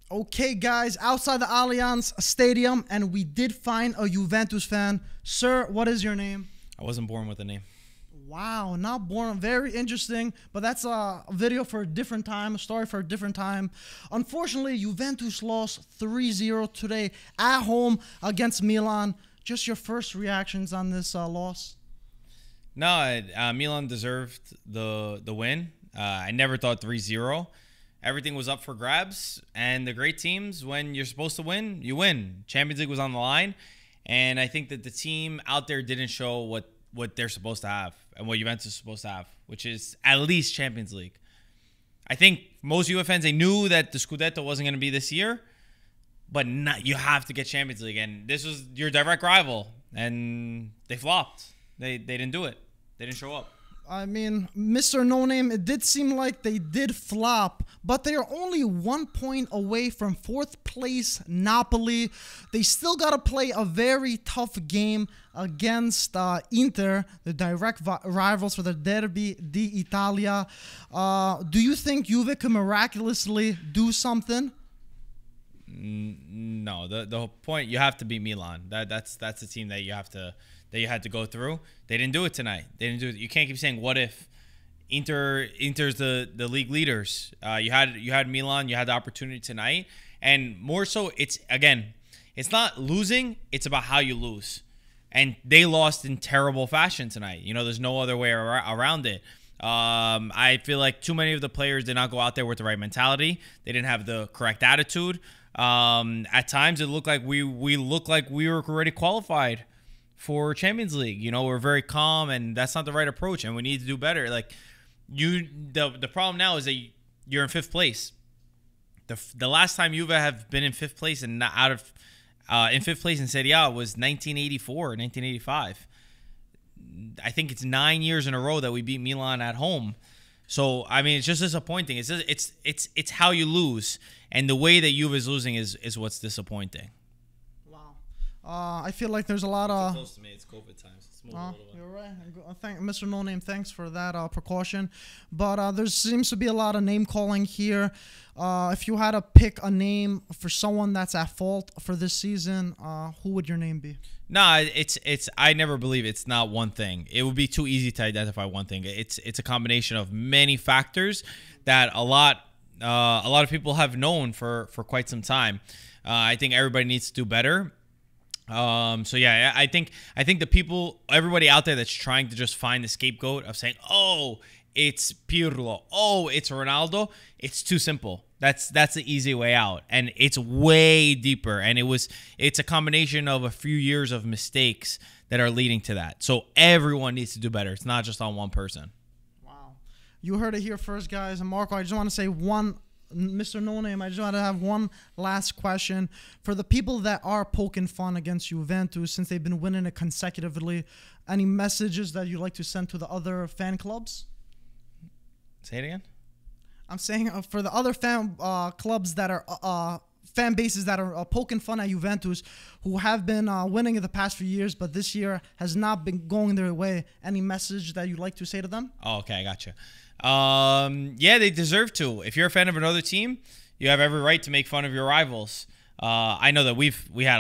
Okay, guys, outside the Allianz Stadium, and we did find a Juventus fan. Sir, what is your name? I wasn't born with a name. Wow, not born. Very interesting, but that's a video for a different time, a story for a different time. Unfortunately, Juventus lost 3-0 today at home against Milan. Just your first reactions on this loss? No, Milan deserved the win. I never thought 3-0. Everything was up for grabs, and the great teams, when you're supposed to win, you win. Champions League was on the line, and I think that the team out there didn't show what they're supposed to have and what Juventus is supposed to have, which is at least Champions League. I think most Juve fans, they knew that the Scudetto wasn't going to be this year, but you have to get Champions League, and this was your direct rival, and they flopped. They didn't do it. They didn't show up. I mean, Mr. No Name, it did seem like they did flop, but they are only 1 point away from 4th place Napoli. They still got to play a very tough game against Inter, the direct rivals for the Derby d'Italia. Do you think Juve can miraculously do something? No, the whole point, you have to beat Milan. That's the team that you had to go through. They didn't do it tonight. They didn't do it. You can't keep saying, what if Inter's the league leaders. You had Milan, you had the opportunity tonight, and more so, it's not losing, it's about how you lose. And they lost in terrible fashion tonight. You know, there's no other way around it. I feel like too many of the players did not go out there with the right mentality. They didn't have the correct attitude. At times, it looked like we were already qualified for Champions League. You know, we're very calm, and that's not the right approach, and we need to do better. Like, the problem now is that you're in 5th place. The last time Juve have been in 5th place and not out of in 5th place in Serie A was 1984 or 1985. I think it's 9 years in a row that we beat Milan at home. So I mean, it's just disappointing. It's how you lose, and the way that Juve is losing is what's disappointing. I feel like there's a lot of... Close to me. It's COVID times. You're right. Mr. No Name, thanks for that precaution. But there seems to be a lot of name calling here. If you had to pick a name for someone that's at fault for this season, who would your name be? No, it's. I never believe it's not one thing. It would be too easy to identify one thing. It's a combination of many factors that a lot of people have known for quite some time. I think everybody needs to do better. So yeah, I think everybody out there that's trying to just find the scapegoat of saying, oh, it's Pirlo, oh, it's Ronaldo, it's too simple. That's the easy way out, and it's way deeper, and it's a combination of a few years of mistakes that are leading to that. So everyone needs to do better. It's not just on one person. Wow. You heard it here first, guys. And Marco, I just want to say Mr. No Name, I just want to have one last question. For the people that are poking fun against Juventus since they've been winning it consecutively, any messages that you'd like to send to the other fan clubs? Say it again? I'm saying for the other fan clubs that are fan bases that are poking fun at Juventus, who have been winning in the past few years, but this year has not been going their way. Any message that you'd like to say to them? Oh, okay, I gotcha. Yeah, they deserve to. If you're a fan of another team, you have every right to make fun of your rivals. I know that we had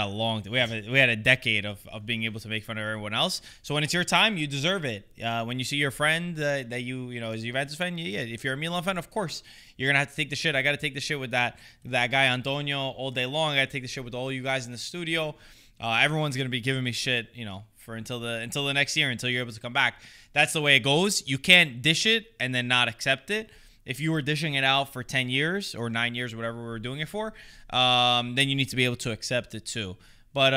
a decade of being able to make fun of everyone else. So when it's your time, you deserve it. When you see your friend that you know is a Juventus fan, yeah. If you're a Milan fan, of course you're gonna have to take the shit. I gotta take the shit with that guy Antonio all day long. I gotta take the shit with all you guys in the studio. Everyone's gonna be giving me shit, you know, for until the next year, until you're able to come back. That's the way it goes. You can't dish it and then not accept it. If you were dishing it out for 10 years or 9 years, whatever we were doing it for, then you need to be able to accept it too. But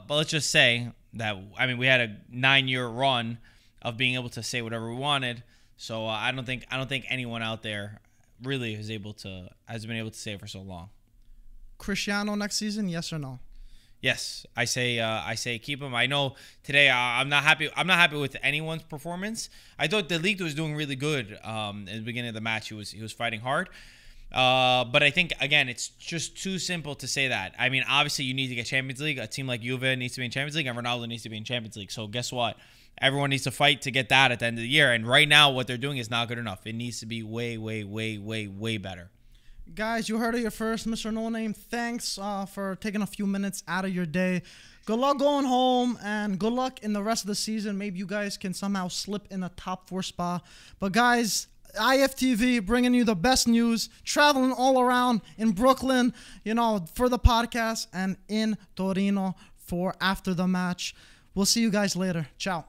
let's just say that, I mean, we had a 9-year run of being able to say whatever we wanted. So I don't think anyone out there really has been able to say it for so long. Cristiano next season, yes or no? Yes, I say keep him. I know today I'm not happy with anyone's performance. I thought the league was doing really good in the beginning of the match. He was fighting hard. But I think, again, it's just too simple to say that. I mean, obviously you need to get Champions League. A team like Juve needs to be in Champions League, and Ronaldo needs to be in Champions League. So guess what? Everyone needs to fight to get that at the end of the year. And right now what they're doing is not good enough. It needs to be way, way, way, way, way better. Guys, you heard it here first, Mr. No Name. Thanks for taking a few minutes out of your day. Good luck going home, and good luck in the rest of the season. Maybe you guys can somehow slip in a top 4 spot. But guys, IFTV bringing you the best news, traveling all around in Brooklyn, you know, for the podcast, and in Torino for after the match. We'll see you guys later. Ciao.